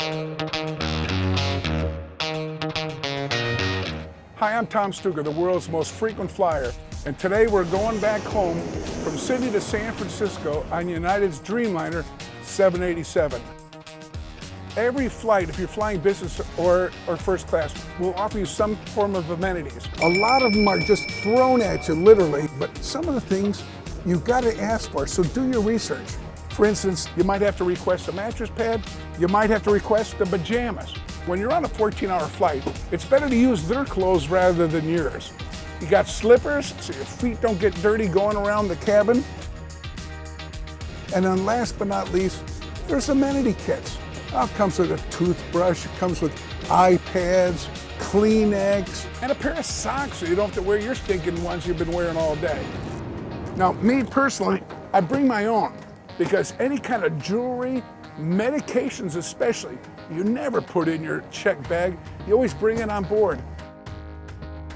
Hi, I'm Tom Stuker, the world's most frequent flyer, and today we're going back home from Sydney to San Francisco on United's Dreamliner 787. Every flight, if you're flying business or first class, will offer you some form of amenities. A lot of them are just thrown at you, literally, but some of the things you've got to ask for, so do your research. For instance, you might have to request a mattress pad, you might have to request the pajamas. When you're on a 14-hour flight, it's better to use their clothes rather than yours. You got slippers, so your feet don't get dirty going around the cabin. And then last but not least, there's amenity kits. It comes with a toothbrush, it comes with iPads, Kleenex, and a pair of socks so you don't have to wear your stinking ones you've been wearing all day. Now, me personally, I bring my own because any kind of jewelry, medications especially, you never put in your check bag, you always bring it on board.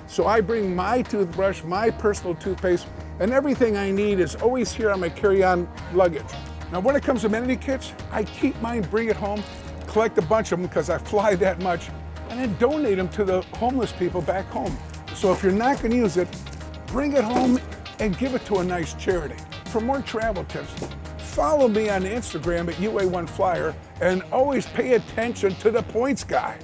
So I bring my toothbrush, my personal toothpaste, and everything I need is always here on my carry-on luggage. Now when it comes to amenity kits, I keep mine, bring it home, collect a bunch of them because I fly that much, and then donate them to the homeless people back home. So if you're not going to use it, bring it home and give it to a nice charity. For more travel tips, follow me on Instagram at UA1Flyer and always pay attention to the points guy.